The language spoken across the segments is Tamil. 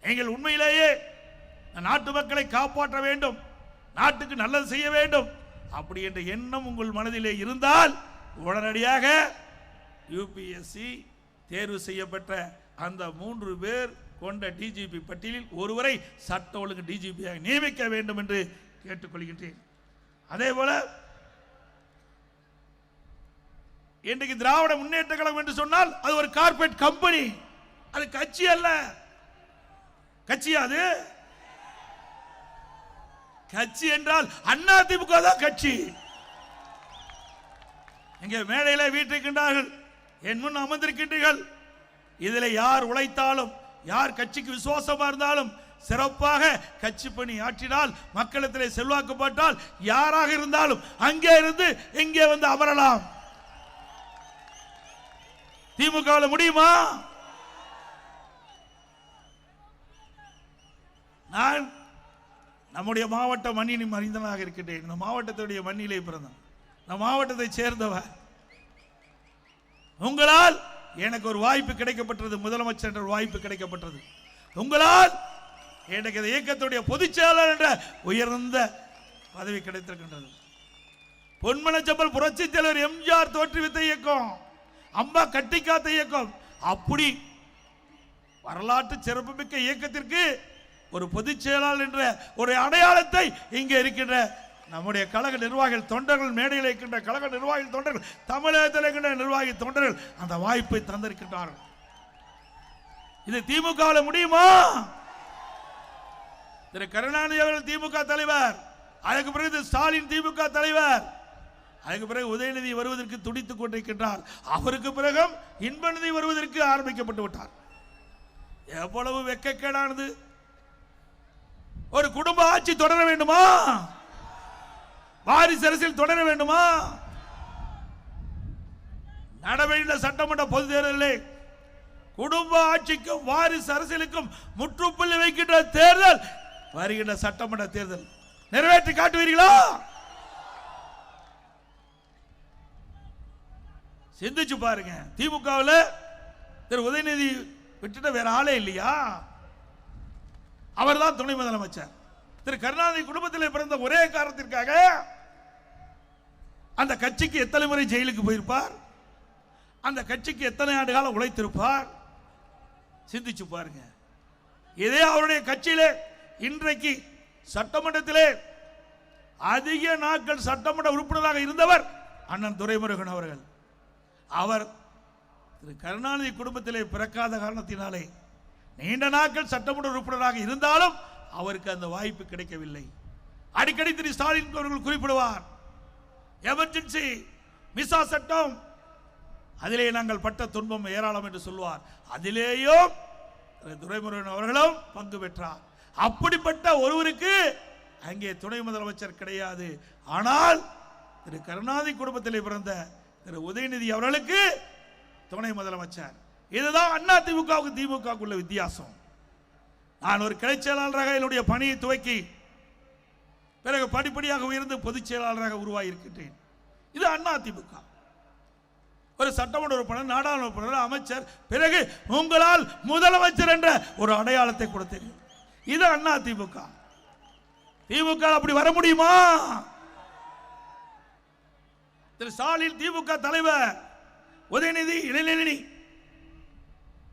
நீங்கள் உண்மையிலேயே நாட்டு மக்களை காப்பாற்ற வேண்டும், நாட்டுக்கு நல்லது செய்ய வேண்டும் அப்படி என்ற எண்ணம் உங்கள் மனதிலே இருந்தால் உடனடியாக யுபிஎஸ்சி தேர்வு செய்யப்பட்ட அந்த 3 பேர் கொண்ட டிஜிபி பட்டியலில் ஒருவரை சட்ட ஒழுங்கு டிஜிபியாக நியமிக்க வேண்டும் என்று கேட்டுக்கொள்கின்றேன். அதே போல இன்றைக்கு திராவிட முன்னேற்ற கழகம் என்று சொன்னால் அது ஒரு கார்ப்பரேட் கம்பெனி, அது கட்சி அல்ல. கட்சியா அது? கட்சி என்றால் அதிமுக தான் கட்சி. இங்கே மேடையில் வீட்டிருக்கின்றார்கள், என் முன் அமர்ந்திருக்கின்றீர்கள். இதில் யார் உழைத்தாலும், யார் கட்சிக்கு விசுவாசமா இருந்தாலும், சிறப்பாக கட்சி பணி ஆற்றினால், மக்களிடத்திலே செல்வாக்கப்பட்டால், யாராக இருந்தாலும் அங்கே இருந்து இங்கே வந்து அமரலாம். திமுக முடியுமா? நான் நம்முடைய மாவட்ட மண்ணின் மனிதனாக இருக்கின்றேன். இந்த மாவட்டத்துடைய மண்ணிலே பிறந்தேன், இந்த மாவட்டத்தை சேர்ந்தவர். உங்களால் எனக்கு ஒரு வாய்ப்பு கிடைக்கப்பட்டது, முதலமைச்சர் என்ற வாய்ப்பு கிடைக்கப்பட்டது. உங்களால் எனக்கு இந்த இயக்கத்துடைய பொதுச் செயலாளர் என்ற உயர்ந்த பதவி கிடைத்திருக்கின்றது. பொன்மனச்செம்மல் புரட்சி தலைவர் எம்ஜிஆர் தோற்றுவித்த இயக்கம், அம்மா கட்டிக்காத்த இயக்கம். அப்படி வரலாற்று சிறப்புமிக்க இயக்கத்திற்கு ஒரு பொதுச் செயலாளர் என்ற ஒரு அடையாளத்தை இங்கே இருக்கின்ற நம்முடைய கழக நிர்வாகிகள் தொண்டர்கள், மேடையில் இருக்கின்ற கழக நிர்வாகிகள் தொண்டர்கள், தமிழகத்தில் இருக்கின்ற நிர்வாகி தொண்டர்கள் அந்த வாய்ப்பை தந்திருக்கின்றார்கள். இது திமுக முடியுமா? திரு கருணாநிதி அவர்கள் திமுக தலைவர், அதுக்கு பிறகு ஸ்டாலின் திமுக தலைவர், அதுக்கு பிறகு உதயநிதி வருவதற்கு துடித்துக் கொண்டிருக்கின்றார். அவருக்கு பிறகு இன்பநிதி வருவதற்கு ஆரம்பிக்கப்பட்டு விட்டார். எவ்வளவு வெட்கக்கேடானது! ஒரு குடும்ப ஆட்சி தொடர வேண்டுமா? வாரிசு அரசியல் தொடர வேண்டுமா? நடவேண்ட சட்டமன்ற பொது தேர்தலில் குடும்ப ஆட்சிக்கும் வாரிசு அரசியலுக்கும் முற்றுப்புள்ளி வைக்கின்ற தேர்தல் வருகின்ற சட்டமன்ற தேர்தல். நிறைவேற்றி காட்டுவீர்களா? சிந்திச்சு பாருங்க. திமுகவில் திரு உதயநிதி விட்டுட்ட வேற ஆளே இல்லையா? அவர் தான் துணை முதலமைச்சர். திரு கருணாநிதி குடும்பத்தில் பிறந்த ஒரே காரணத்திற்காக அந்த கட்சிக்கு எத்தனை முறை ஜெயிலுக்கு போயிருப்பார், அந்த கட்சிக்கு எத்தனை ஆண்டு காலம் உழைத்திருப்பார். சிந்திச்சு பாருங்க. இதே அவருடைய கட்சியிலே இன்றைக்கு சட்டமன்றத்திலே அதிக நாட்கள் சட்டமன்ற உறுப்பினராக இருந்தவர் அண்ணன் துரைமுருகன் அவர்கள். அவர் திரு கருணாநிதி குடும்பத்திலே பிறக்காத காரணத்தினாலே நீண்ட நாட்கள் சட்டமன்ற உறுப்பினராக இருந்தாலும் அவருக்கு அந்த வாய்ப்பு கிடைக்கவில்லை. அடிக்கடி திரு ஸ்டாலின் அவர்கள் குறிப்பிடுவார், எமர்ஜென்சி மிசா சட்டம், அதிலே நாங்கள் பட்ட துன்பம் ஏராளம் என்று சொல்வார். அதிலேயும் துரைமுருகன் அவர்களும் பங்கு பெற்றார். அப்படிப்பட்ட ஒருவருக்கு அங்கே துணை முதலமைச்சர் கிடையாது. ஆனால் திரு கருணாநிதி குடும்பத்திலே பிறந்த திரு உதயநிதி அவர்களுக்கு துணை முதலமைச்சர். இதுதான் அதிமுகவுக்கு திமுக உள்ள வித்தியாசம். நான் ஒரு கிளை செயலாளராக என்னுடைய பணியை துவக்கி பிறகு படிப்படியாக உயர்ந்து பொதுச் செயலாளராக உருவாகி இருக்கின்றேன். இது அதிமுக. ஒரு சட்டமன்ற உறுப்பினர், நாடாளுமன்ற உறுப்பினர், அமைச்சர், பிறகு உங்களால் முதலமைச்சர் என்ற ஒரு அடையாளத்தை கொடுத்தேன். இது அதிமுக. திமுக அப்படி வர முடியுமா? திரு ஸ்டாலின் திமுக தலைவர், உதயநிதி இளைஞரணி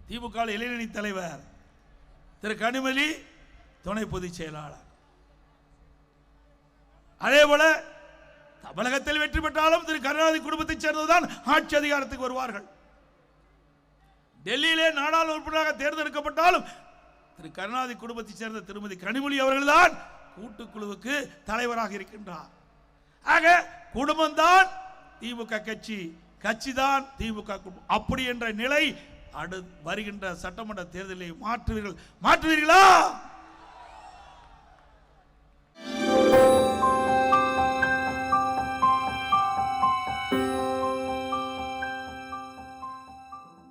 திமுக இளைஞரணி தலைவர், திரு கனிமொழி துணை பொதுச் செயலாளர். அதே போல தமிழகத்தில் வெற்றி பெற்றாலும் திரு கருணாநிதி குடும்பத்தைச் சேர்ந்ததுதான் ஆட்சி அதிகாரத்துக்கு வருவார்கள். டெல்லியிலே நாடாளுமன்ற உறுப்பினராக தேர்ந்தெடுக்கப்பட்டாலும் திரு கருணாநிதி குடும்பத்தைச் சேர்ந்த திருமதி கனிமொழி அவர்கள்தான் கூட்டுக்குழுவுக்கு தலைவராக இருக்கின்றார். ஆக குடும்பம் தான் திமுக கட்சி, கட்சி தான் திமுக குடும்பம். அப்படி என்ற நிலை வருகின்ற சட்டமன்ற தேர்தலை மாற்றுவீர்களா?